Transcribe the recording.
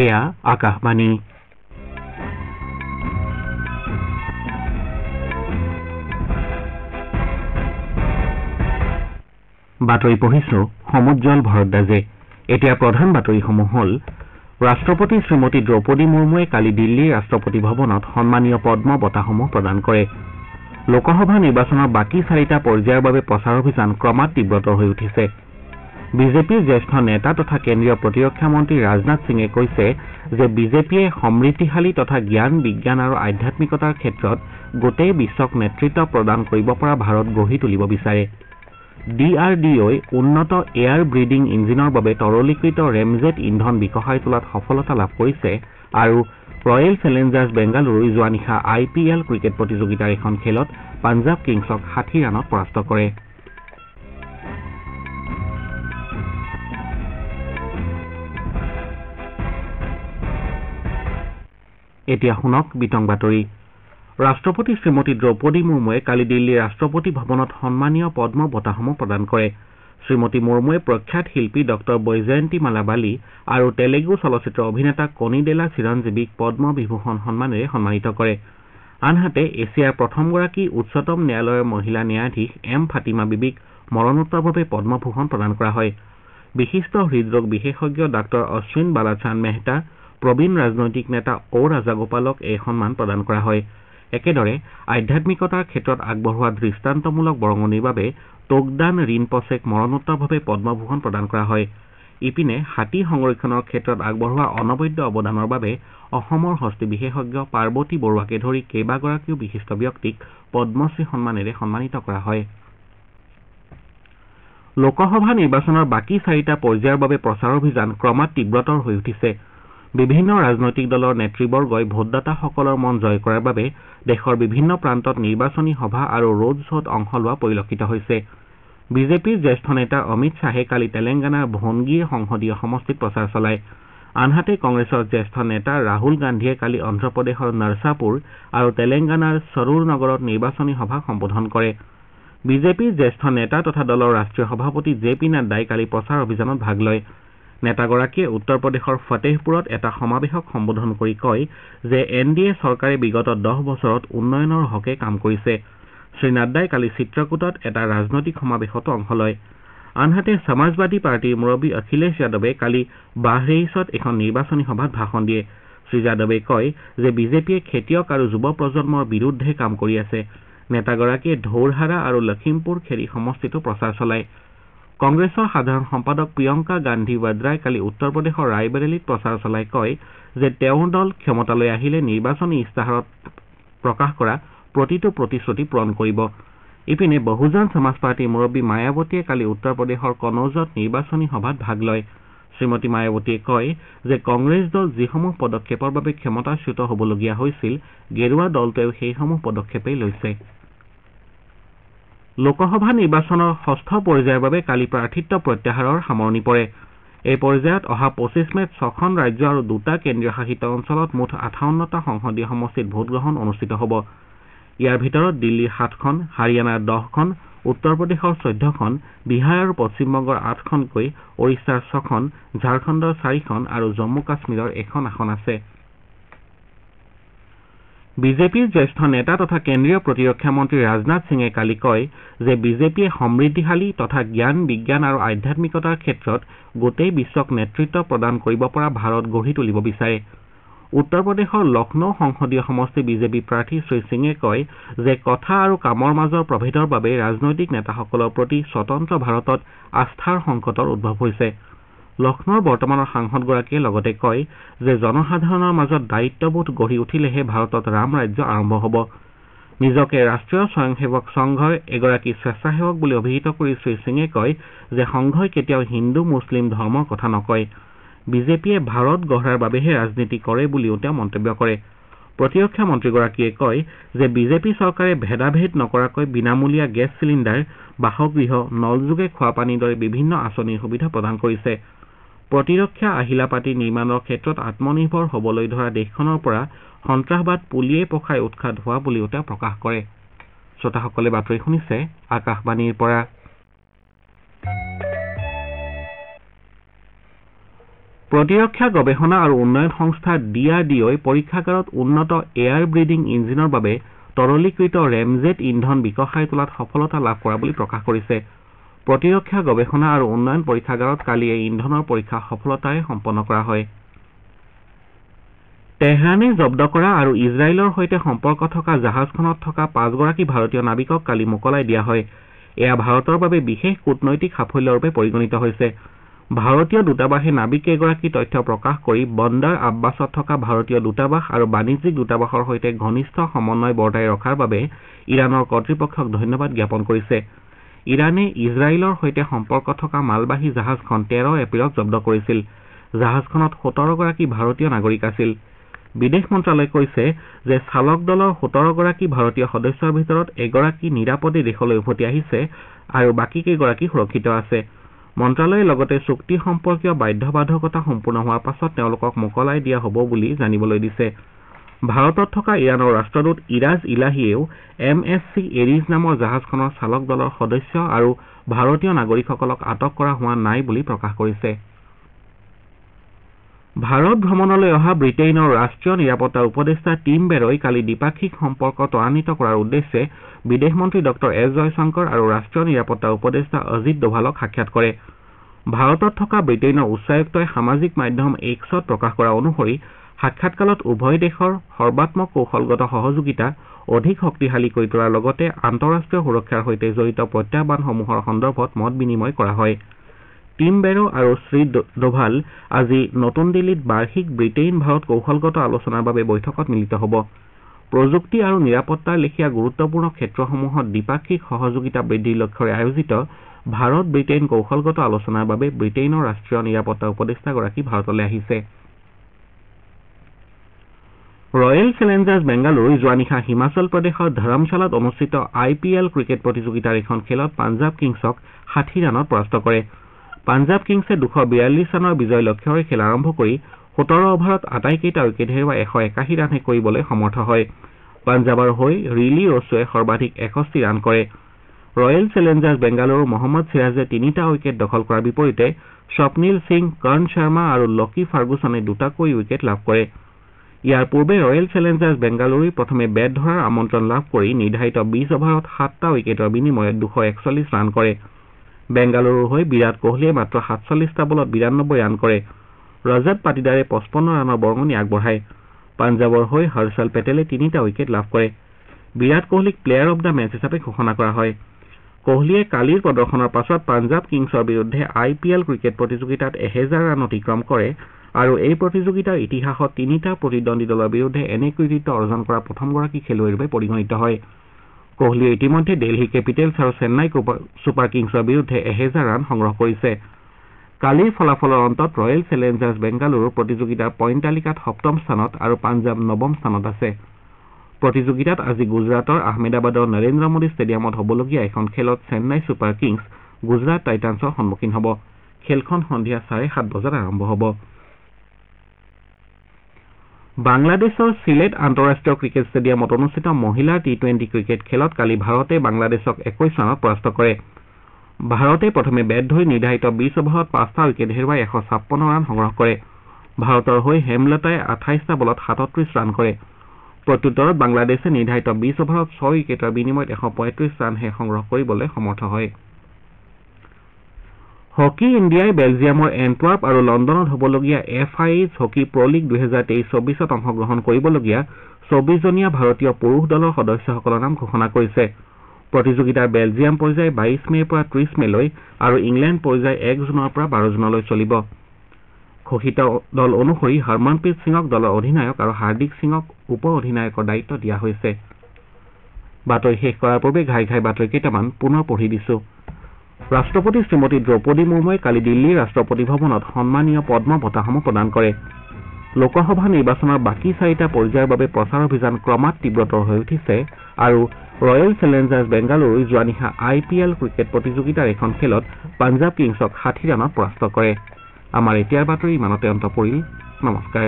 এয়া আকাশবাণী বাতৰি পঢ়িছো সমুজ্জ্বল ভৰদ্বাজে। এতিয়া প্ৰধান বাতৰিসমূহ হ'ল ৰাষ্ট্ৰপতি শ্ৰীমতী দ্ৰৌপদী মুৰ্মুৱে কালি দিল্লীৰ ৰাষ্ট্ৰপতি ভৱনত সন্মানীয় পদ্ম বঁটাসমূহ প্ৰদান কৰে। লোকসভা নিৰ্বাচনৰ বাকী 4টা পৰ্যায়ৰ বাবে প্ৰচাৰ অভিযান ক্ৰমাৎ তীব্ৰতৰ হৈ উঠিছে। বিজেপিৰ জ্যেষ্ঠ নেতা তথা কেন্দ্ৰীয় প্ৰতিৰক্ষা মন্ত্ৰী ৰাজনাথ সিঙে কৈছে যে বিজেপিয়ে সমৃদ্ধিশালী তথা জ্ঞান বিজ্ঞান আৰু আধ্যাত্মিকতাৰ ক্ষেত্ৰত গোটেই বিশ্বক নেতৃত্ব প্ৰদান কৰিব পৰা ভাৰত গঢ়ি তুলিব বিচাৰে। DRDOই উন্নত এয়াৰ ব্ৰিডিং ইঞ্জিনৰ বাবে তৰলীকৃত ৰেমজেট ইন্ধন বিকশাই তোলাত সফলতা লাভ কৰিছে আৰু ৰয়েল চেলেঞ্জাৰ্ছ বেংগালুৰুই যোৱা নিশা IPL ক্ৰিকেট প্ৰতিযোগিতাৰ এখন খেলত পাঞ্জাৱ কিংছক 60 ৰানত পৰাস্ত কৰে। এতিয়া শুনক বিতং বাতৰি। ৰাষ্ট্ৰপতি শ্ৰীমতী দ্ৰৌপদী মুৰ্মুৱে কালি দিল্লীৰ ৰাষ্ট্ৰপতি ভৱনত সন্মানীয় পদ্ম বঁটাসমূহ প্ৰদান কৰে। শ্ৰীমতী মুৰ্মুৱে প্ৰখ্যাত শিল্পী ডক্টৰ বৈজয়ন্তীমালা বালি আৰু তেলেগু চলচ্চিত্ৰ অভিনেতা কনিদেলা চিৰঞ্জীৱীক পদ্ম বিভূষণ সন্মানেৰে সন্মানিত কৰে। আনহাতে এছিয়াৰ প্ৰথমগৰাকী উচ্চতম ন্যায়ালয়ৰ মহিলা ন্যায়াধীশ M ফাতিমা বিবিক মৰণোত্তৰভাৱে পদ্মভূষণ প্ৰদান কৰা হয়। বিশিষ্ট হৃদৰোগ বিশেষজ্ঞ ডাঃ অশ্বিন বালাচান মেহতা, প্ৰবীণ ৰাজনৈতিক নেতা O ৰাজাগোপালক এই সন্মান প্ৰদান কৰা হয়। একেদৰে আধ্যাত্মিকতাৰ ক্ষেত্ৰত আগবঢ়োৱা দৃষ্টান্তমূলক বৰঙণিৰ বাবে তোগদান ৰিনপছেক মৰণোত্তৰভাৱে পদ্মভূষণ প্ৰদান কৰা হয়। ইপিনে হাতী সংৰক্ষণৰ ক্ষেত্ৰত আগবঢ়োৱা অনবদ্য অৱদানৰ বাবে অসমৰ হস্তি বিশেষজ্ঞ পাৰ্বতী বৰুৱাকে ধৰি কেইবাগৰাকীও বিশিষ্ট ব্যক্তিক পদ্মশ্ৰী সন্মানেৰে সন্মানিত কৰা হয়। লোকসভা নিৰ্বাচনৰ বাকী 4টা পৰ্যায়ৰ বাবে প্ৰচাৰ অভিযান ক্ৰমাৎ তীব্ৰতৰ হৈ উঠিছে। বিভিন্ন ৰাজনৈতিক দলৰ নেতৃবৰ্গই ভোটদাতাসকলৰ মন জয় কৰাৰ বাবে দেশৰ বিভিন্ন প্ৰান্তত নিৰ্বাচনী সভা আৰু ৰোড শ্বত অংশ লোৱা পৰিলক্ষিত হৈছে। বিজেপিৰ জ্যেষ্ঠ নেতা অমিত শ্বাহে কালি তেলেংগানাৰ ভোনগিৰ সংসদীয় সমষ্টিত প্ৰচাৰ চলায়। আনহাতে কংগ্ৰেছৰ জ্যেষ্ঠ নেতা ৰাহুল গান্ধীয়ে কালি অন্ধ্ৰপ্ৰদেশৰ নৰসাপুৰ আৰু তেলেংগানাৰ সৰুৰ নগৰত নিৰ্বাচনী সভা সম্বোধন কৰে। বিজেপিৰ জ্যেষ্ঠ নেতা তথা দলৰ ৰাষ্ট্ৰীয় সভাপতি JP নাড্ডাই কালি প্ৰচাৰ অভিযানত ভাগ লয়। নেতাগৰাকীয়ে উত্তৰ প্ৰদেশৰ ফতেহপুৰত এটা সমাৱেশক সম্বোধন কৰি কয় যে NDA চৰকাৰে বিগত 10 বছৰত উন্নয়নৰ হকে কাম কৰিছে। শ্ৰীনাড্ডাই কালি চিত্ৰকূটত এটা ৰাজনৈতিক সমাৱেশতো অংশ লয়। আনহাতে সমাজবাদী পাৰ্টীৰ মুৰব্বী অখিলেশ যাদৱে কালি বাহৰেইচত এখন নিৰ্বাচনী সভাত ভাষণ দিয়ে। শ্ৰীযাদৱে কয় যে বিজেপিয়ে খেতিয়ক আৰু যুৱ প্ৰজন্মৰ বিৰুদ্ধে কাম কৰি আছে। নেতাগৰাকীয়ে ঢৌৰহাৰা আৰু লখিমপুৰ খেৰী সমষ্টিতো প্ৰচাৰ চলায়। কংগ্ৰেছৰ সাধাৰণ সম্পাদক প্ৰিয়ংকা গান্ধী ৱাদ্ৰাই কালি উত্তৰ প্ৰদেশৰ ৰায়বেৰেলীত প্ৰচাৰ চলাই কয় যে তেওঁৰ দল ক্ষমতালৈ আহিলে নিৰ্বাচনী ইস্তাহাৰত প্ৰকাশ কৰা প্ৰতিটো প্ৰতিশ্ৰুতি পূৰণ কৰিব। ইপিনে বহুজন সমাজ পাৰ্টীৰ মুৰব্বী মায়াৱতীয়ে কালি উত্তৰ প্ৰদেশৰ কনৌজত নিৰ্বাচনী সভাত ভাগ লয়। শ্ৰীমতী মায়াৱতীয়ে কয় যে কংগ্ৰেছ দল যিসমূহ পদক্ষেপৰ বাবে ক্ষমতাচ্যুত হ'বলগীয়া হৈছিল, গেৰুৱা দলটোৱেও সেইসমূহ পদক্ষেপেই লৈছে। লোকসভা নিৰ্বাচনৰ 6ষ্ঠ পৰ্যায়ৰ বাবে কালি প্ৰাৰ্থিত্ব প্ৰত্যাহাৰৰ সামৰণি পৰে। এই পৰ্যায়ত অহা 25 মেত 6খন ৰাজ্য আৰু 2টা কেন্দ্ৰীয় শাসিত অঞ্চলত মুঠ 58টা সংসদীয় সমষ্টিত ভোটগ্ৰহণ অনুষ্ঠিত হ'ব। ইয়াৰ ভিতৰত দিল্লীৰ 7খন, হাৰিয়ানাৰ 10খন, উত্তৰ প্ৰদেশৰ 14খন, বিহাৰ আৰু পশ্চিমবংগৰ 8খনকৈ, ওড়িশাৰ 6খন, ঝাৰখণ্ডৰ 4খন আৰু জম্মু কাশ্মীৰৰ 1খন আসন আছে। বিজেপিৰ জ্যেষ্ঠ নেতা তথা কেন্দ্ৰীয় প্ৰতিৰক্ষা মন্ত্ৰী ৰাজনাথ সিঙে কালি কয় যে বিজেপিয়ে সমৃদ্ধিশালী তথা জ্ঞান বিজ্ঞান আৰু আধ্যাত্মিকতাৰ ক্ষেত্ৰত গোটেই বিশ্বক নেতৃত্ব প্ৰদান কৰিব পৰা ভাৰত গঢ়ি তুলিব বিচাৰে। উত্তৰ প্ৰদেশৰ লক্ষ্ণৌ সংসদীয় সমষ্টিৰ বিজেপি প্ৰাৰ্থী শ্ৰীসিঙে কয় যে কথা আৰু কামৰ মাজৰ প্ৰভেদৰ বাবে ৰাজনৈতিক নেতাসকলৰ প্ৰতি স্বতন্ত্ৰ ভাৰতত আস্থাৰ সংকটৰ উদ্ভৱ হৈছে। লক্ষ্ণৌৰ বৰ্তমানৰ সাংসদগৰাকীয়ে লগতে কয় যে জনসাধাৰণৰ মাজত দায়িত্ববোধ গঢ়ি উঠিলেহে ভাৰতত ৰাম ৰাজ্য আৰম্ভ হ'ব। নিজকে ৰাষ্ট্ৰীয় স্বয়ংসেৱক সংঘৰ এগৰাকী স্বেচ্ছাসেৱক বুলি অভিহিত কৰি শ্ৰীসিঙে কয় যে সংঘই কেতিয়াও হিন্দু মুছলিম ধৰ্মৰ কথা নকয়। বিজেপিয়ে ভাৰত গঢ়াৰ বাবেহে ৰাজনীতি কৰে বুলিও তেওঁ মন্তব্য কৰে। প্ৰতিৰক্ষা মন্ত্ৰীগৰাকীয়ে কয় যে বিজেপি চৰকাৰে ভেদাভেদ নকৰাকৈ বিনামূলীয়া গেছ চিলিণ্ডাৰ, বাসগৃহ, নলযোগে খোৱা পানীৰ দৰে বিভিন্ন আঁচনিৰ সুবিধা প্ৰদান কৰিছে। প্ৰতিৰক্ষা আহিলা-পাতি নিৰ্মাণৰ ক্ষেত্ৰত আত্মনিৰ্ভৰ হ'বলৈ ধৰা দেশখনৰ পৰা সন্ত্ৰাসবাদ পুলিয়েই পখাই উৎখাত হোৱা বুলিও তেওঁ প্ৰকাশ কৰে। শ্ৰোতাসকলে বাতৰি শুনিছে আকাশবাণীৰ পৰা। প্ৰতিৰক্ষা গৱেষণা আৰু উন্নয়ন সংস্থা DRDOই পৰীক্ষাগাৰত উন্নত এয়াৰ ব্ৰিডিং ইঞ্জিনৰ বাবে তৰলীকৃত ৰেমজেট ইন্ধন বিকশাই তোলাত সফলতা লাভ কৰা বুলি প্ৰকাশ কৰিছে। প্ৰতিৰক্ষা গৱেষণা আৰু উন্নয়ন পৰীক্ষাগাৰত কালি এই ইন্ধনৰ পৰীক্ষা সফলতাৰে সম্পন্ন কৰা হয়। তেহৰানে জব্দ কৰা আৰু ইজৰাইলৰ সৈতে সম্পৰ্ক থকা জাহাজখনত থকা 5 গৰাকী ভাৰতীয় নাবিকক কালি মোকলাই দিয়া হয়। এয়া ভাৰতৰ বাবে বিশেষ কূটনৈতিক সাফল্যৰূপে পৰিগণিত হৈছে। ভাৰতীয় দূতাবাসে নাবিককেইগৰাকীৰ তথ্য প্ৰকাশ কৰি বন্দৰ আব্বাছত থকা ভাৰতীয় দূতাবাস আৰু বাণিজ্যিক দূতাবাসৰ সৈতে ঘনিষ্ঠ সমন্বয় বৰ্তাই ৰখাৰ বাবে ইৰাণৰ কৰ্তৃপক্ষক ধন্যবাদ জ্ঞাপন কৰিছে। ইৰাণে ইজৰাইলৰ সৈতে সম্পৰ্ক থকা মালবাহী জাহাজখন 13 এপ্ৰিলত জব্দ কৰিছিল। জাহাজখনত 17 গৰাকী ভাৰতীয় নাগৰিক আছিল। বিদেশ মন্ত্ৰালয়ে কৈছে যে চালক দলৰ 17 গৰাকী ভাৰতীয় সদস্যৰ ভিতৰত এগৰাকী নিৰাপদে দেশলৈ উভতি আহিছে আৰু বাকী কেইগৰাকী সুৰক্ষিত আছে। মন্ত্ৰালয়ে লগতে চুক্তি সম্পৰ্কীয় বাধ্যবাধকতা সম্পূৰ্ণ হোৱাৰ পাছত তেওঁলোকক মোকলাই দিয়া হ'ব বুলি জানিবলৈ দিছে। ভাৰতত থকা ইৰাণৰ ৰাষ্ট্ৰদূত ইৰাজ ইলাহীয়েও MSC এৰিজ নামৰ জাহাজখনৰ চালক দলৰ সদস্য আৰু ভাৰতীয় নাগৰিকসকলক আটক কৰা হোৱা নাই বুলি প্ৰকাশ কৰিছে। ভাৰত ভ্ৰমণলৈ অহা ব্ৰিটেইনৰ ৰাষ্ট্ৰীয় নিৰাপত্তা উপদেষ্টা টিম বেৰই কালি দ্বিপাক্ষিক সম্পৰ্ক ত্বৰান্বিত কৰাৰ উদ্দেশ্যে বিদেশ মন্ত্ৰী ডক্টৰ এছ জয়শংকৰ আৰু ৰাষ্ট্ৰীয় নিৰাপত্তা উপদেষ্টা অজিত ডোভালক সাক্ষাৎ কৰে। ভাৰতত থকা ব্ৰিটেইনৰ উচ্চায়ুক্তই সামাজিক মাধ্যম Xত প্ৰকাশ কৰা অনুসৰি সাক্ষাৎকালত উভয় দেশৰ সৰ্বাত্মক কৌশলগত সহযোগিতা অধিক শক্তিশালী কৰি তোলাৰ লগতে আন্তঃৰাষ্ট্ৰীয় সুৰক্ষাৰ সৈতে জড়িত প্ৰত্যাহ্বানসমূহৰ সন্দৰ্ভত মত বিনিময় কৰা হয়। টিম বেৰো আৰু শ্ৰী ডোভাল আজি নতুন দিল্লীত বাৰ্ষিক ব্ৰিটেইন ভাৰত কৌশলগত আলোচনাৰ বাবে বৈঠকত মিলিত হ'ব। প্ৰযুক্তি আৰু নিৰাপত্তাৰ লেখীয়া গুৰুত্বপূৰ্ণ ক্ষেত্ৰসমূহত দ্বিপাক্ষিক সহযোগিতা বৃদ্ধিৰ লক্ষ্যৰে আয়োজিত ভাৰত ব্ৰিটেইন কৌশলগত আলোচনাৰ বাবে ব্ৰিটেইনৰ ৰাষ্ট্ৰীয় নিৰাপত্তা উপদেষ্টাগৰাকী ভাৰতলৈ আহিছে। ৰয়েল চেলেঞ্জাৰ্ছ বেংগালুৰু যোৱা নিশা হিমাচল প্ৰদেশৰ ধৰমশালাত অনুষ্ঠিত IPL ক্ৰিকেট প্ৰতিযোগিতাৰ এখন খেলত পাঞ্জাৱ কিংছক 60 ৰানত পৰাস্ত কৰে। পাঞ্জাৱ কিংছে 242 ৰানৰ বিজয় লক্ষ্যৰে খেল আৰম্ভ কৰি 17 অভাৰত আটাইকেইটা উইকেট হেৰুৱাই 181 ৰানহে কৰিবলৈ সমৰ্থ হয়। পাঞ্জাৱৰ হৈ ৰিলি ৰছুৱে সৰ্বাধিক 61 ৰান কৰে। ৰয়েল চেলেঞ্জাৰ্ছ বেংগালুৰুৰ মহম্মদ চিৰাজে 3টা উইকেট দখল কৰাৰ বিপৰীতে স্বপ্নীল সিং, কৰ্ণ শৰ্মা আৰু লকি ফাৰ্গুছনে 2টাকৈ উইকেট লাভ কৰে। ইয়াৰ পূৰ্বে ৰয়েল চেলেঞ্জাৰ্ছ বেংগালুৰুই প্ৰথমে বেট ধৰাৰ আমন্ত্ৰণ লাভ কৰি নিৰ্ধাৰিত 20 অভাৰত 7টা উইকেটৰ বিনিময়ত 241 ৰান কৰে। বেংগালুৰুৰ হৈ বিৰাট কোহলীয়ে মাত্ৰ 47টা বলত 92 ৰান কৰে। ৰজত পাটিদাৰে 55 ৰানৰ বৰঙণি আগবঢ়ায়। পাঞ্জাৱৰ হৈ হৰ্ষল পেটেলে 3টা উইকেট লাভ কৰে। বিৰাট কোহলীক প্লেয়াৰ অব দ্য মেচ হিচাপে ঘোষণা কৰা হয়। কোহলীয়ে কালিৰ প্ৰদৰ্শনৰ পাছত পাঞ্জাৱ কিংছৰ বিৰুদ্ধে IPL ক্ৰিকেট প্ৰতিযোগিতাত 1000 ৰান অতিক্ৰম কৰে আৰু এই প্ৰতিযোগিতাৰ ইতিহাসত 3টা প্ৰতিদ্বন্দ্বী দলৰ বিৰুদ্ধে এনে কৃতিত্ব অৰ্জন কৰা প্ৰথমগৰাকী খেলুৱৈৰূপে পৰিগণিত হয়। কোহলীয়ে ইতিমধ্যে দিল্লী কেপিটেলছ আৰু চেন্নাই ছুপাৰ কিংছৰ বিৰুদ্ধে 1000 ৰান সংগ্ৰহ কৰিছে। কালিৰ ফলাফলৰ অন্তত ৰয়েল চেলেঞ্জাৰ্ছ বেংগালুৰু প্ৰতিযোগিতাৰ পইণ্ট তালিকাত 7ম স্থানত আৰু পাঞ্জাৱ 9ম স্থানত আছে। প্ৰতিযোগিতাত আজি গুজৰাটৰ আহমেদাবাদৰ নৰেন্দ্ৰ মোদী ষ্টেডিয়ামত হ'বলগীয়া এখন খেলত চেন্নাই ছুপাৰ কিংছ গুজৰাট টাইটান্ছৰ সন্মুখীন হ'ব। খেলখন সন্ধিয়া 7:30 বজাত আৰম্ভ হ'ব। বাংলাদেশৰ চিলেট আন্তঃৰাষ্ট্ৰীয় ক্ৰিকেট ষ্টেডিয়ামত অনুষ্ঠিত মহিলাৰ T20 ক্ৰিকেট খেলত কালি ভাৰতে বাংলাদেশক 21 ৰানত পৰাস্ত কৰে। ভাৰতে প্ৰথমে বেট ধৰি নিৰ্ধাৰিত 20 অভাৰত 5টা উইকেট হেৰুৱাই 156 ৰান সংগ্ৰহ কৰে। ভাৰতৰ হৈ হেমলতাই 28টা বলত 37 ৰান কৰে। প্ৰত্যুত্তৰত বাংলাদেশে নিৰ্ধাৰিত 20 অভাৰত 6 উইকেটৰ বিনিময়ত 135 ৰানহে সংগ্ৰহ কৰিবলৈ সমৰ্থ হয়। হকী ইণ্ডিয়াই বেলজিয়ামৰ এণ্টৱাৰ্প আৰু লণ্ডনত হ'বলগীয়া FIH হকী প্ৰ লীগ 2023-24ত অংশগ্ৰহণ কৰিবলগীয়া 24জনীয়া ভাৰতীয় পুৰুষ দলৰ সদস্যসকলৰ নাম ঘোষণা কৰিছে। প্ৰতিযোগিতাৰ বেলজিয়াম পৰ্যায় 22 মে'ৰ পৰা 30 মে'লৈ আৰু ইংলেণ্ড পৰ্যায় 1 জুনৰ পৰা 12 জুনলৈ চলিব। ঘোষিত দল অনুসৰি হৰমনপ্ৰীত সিঙক দলৰ অধিনায়ক আৰু হাৰ্দিক সিঙক উপ অধিনায়কৰ দায়িত্ব দিয়া হৈছে। বাতৰি শেষ কৰাৰ পূৰ্বে ঘাই বাতৰি কেইটামান পুনৰ পঢ়ি দিছো। ৰাষ্ট্ৰপতি শ্ৰীমতী দ্ৰৌপদী মুৰ্মুৱে কালি দিল্লীৰ ৰাষ্ট্ৰপতি ভৱনত সন্মানীয় পদ্ম বঁটাসমূহ প্ৰদান কৰে। লোকসভা নিৰ্বাচনৰ বাকী 4টা পৰ্যায়ৰ বাবে প্ৰচাৰ অভিযান ক্ৰমাৎ তীব্ৰতৰ হৈ উঠিছে আৰু ৰয়েল চেলেঞ্জাৰ্ছ বেংগালুৰুই যোৱা নিশা IPL ক্ৰিকেট প্ৰতিযোগিতাৰ এখন খেলত পাঞ্জাৱ কিংছক 60 ৰানত পৰাস্ত কৰে। আমাৰ এতিয়াৰ বাতৰি ইমানতে অন্ত পৰিল। নমস্কাৰ।